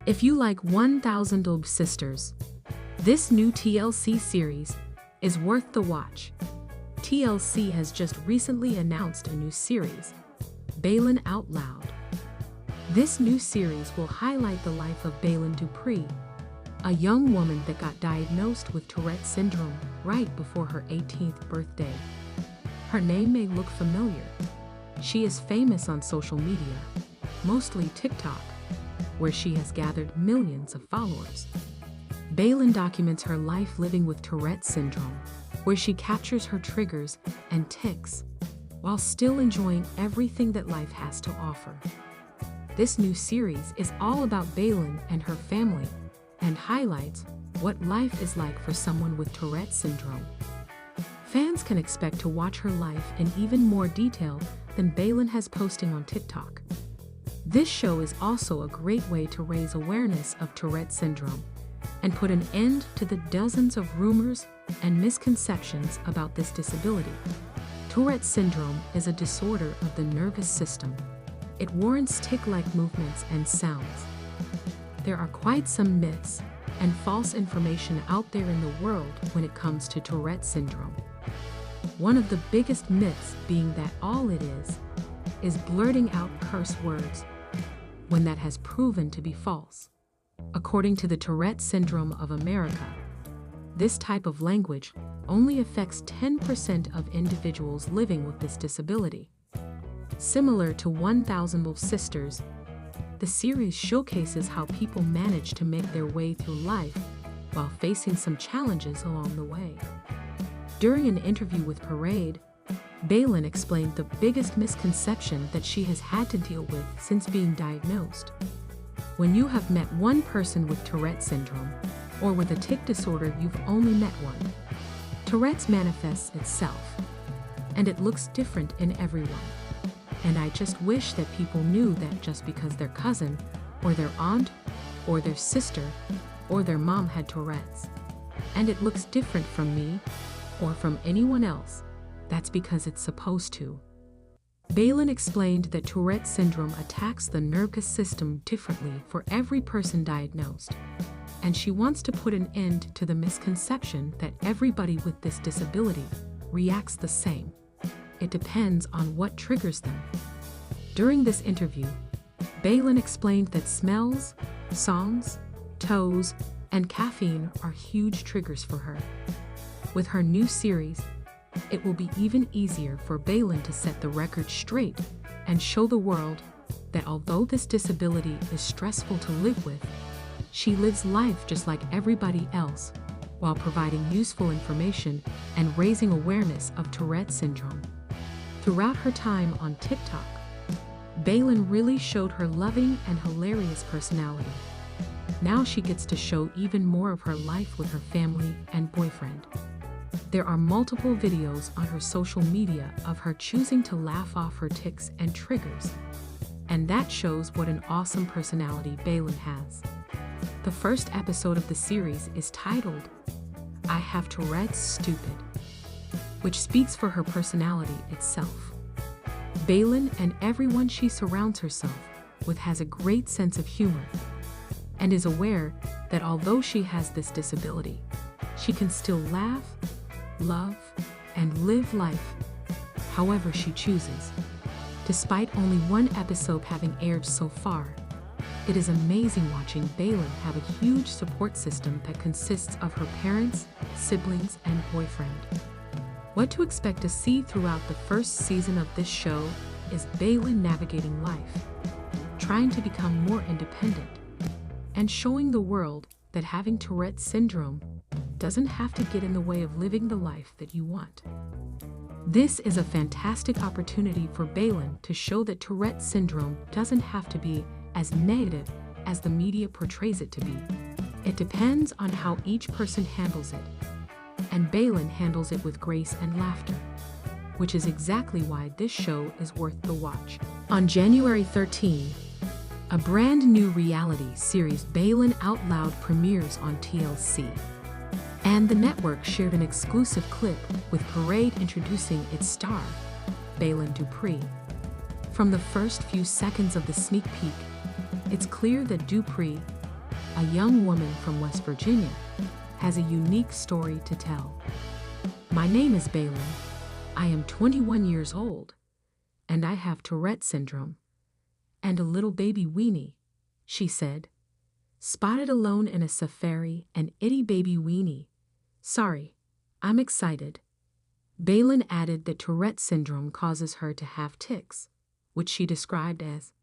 If you like 1000 Sisters, this new TLC series is worth the watch. TLC has just recently announced a new series, Baylen Out Loud. This new series will highlight the life of Baylen Dupree, a young woman that got diagnosed with Tourette's syndrome right before her 18th birthday. Her name may look familiar. She is famous on social media, mostly TikTok, where she has gathered millions of followers. Baylen documents her life living with Tourette's syndrome, where she captures her triggers and tics while still enjoying everything that life has to offer. This new series is all about Baylen and her family and highlights what life is like for someone with Tourette's syndrome. Fans can expect to watch her life in even more detail than Baylen has posting on TikTok. This show is also a great way to raise awareness of Tourette's syndrome and put an end to the dozens of rumors and misconceptions about this disability. Tourette's syndrome is a disorder of the nervous system. It warrants tic-like movements and sounds. There are quite some myths and false information out there in the world when it comes to Tourette's syndrome. One of the biggest myths being that all it is blurting out curse words, when that has proven to be false. According to the Tourette's Syndrome of America, this type of language only affects 10% of individuals living with this disability. Similar to 1000 Sisters, the series showcases how people manage to make their way through life while facing some challenges along the way. During an interview with Parade, Baylen explained the biggest misconception that she has had to deal with since being diagnosed. When you have met one person with Tourette's syndrome, or with a tic disorder, you've only met one. Tourette's manifests itself, and it looks different in everyone. And I just wish that people knew that just because their cousin, or their aunt, or their sister, or their mom had Tourette's, and it looks different from me, or from anyone else, that's because it's supposed to. Baylen explained that Tourette's syndrome attacks the nervous system differently for every person diagnosed, and she wants to put an end to the misconception that everybody with this disability reacts the same. It depends on what triggers them. During this interview, Baylen explained that smells, songs, toes, and caffeine are huge triggers for her. With her new series, it will be even easier for Baylen to set the record straight and show the world that although this disability is stressful to live with, she lives life just like everybody else while providing useful information and raising awareness of Tourette's syndrome. Throughout her time on TikTok, Baylen really showed her loving and hilarious personality. Now she gets to show even more of her life with her family and boyfriend. There are multiple videos on her social media of her choosing to laugh off her tics and triggers, and that shows what an awesome personality Baylen has. The first episode of the series is titled, I Have Tourette's Stupid, which speaks for her personality itself. Baylen and everyone she surrounds herself with has a great sense of humor and is aware that although she has this disability, she can still laugh, love, and live life however she chooses. Despite only one episode having aired so far, it is amazing watching Baylen have a huge support system that consists of her parents, siblings, and boyfriend. What to expect to see throughout the first season of this show is Baylen navigating life, trying to become more independent, and showing the world that having Tourette's syndrome doesn't have to get in the way of living the life that you want. This is a fantastic opportunity for Baylen to show that Tourette's syndrome doesn't have to be as negative as the media portrays it to be. It depends on how each person handles it, and Baylen handles it with grace and laughter, which is exactly why this show is worth the watch. On January 13, a brand new reality series, Baylen Out Loud, premieres on TLC. And the network shared an exclusive clip with Parade introducing its star, Baylen Dupree. From the first few seconds of the sneak peek, it's clear that Dupree, a young woman from West Virginia, has a unique story to tell. My name is Baylen. I am 21 years old, and I have Tourette syndrome. And a little baby weenie, she said. Spotted alone in a safari, an itty baby weenie. Sorry, I'm excited. Baylen added that Tourette syndrome causes her to have tics, which she described as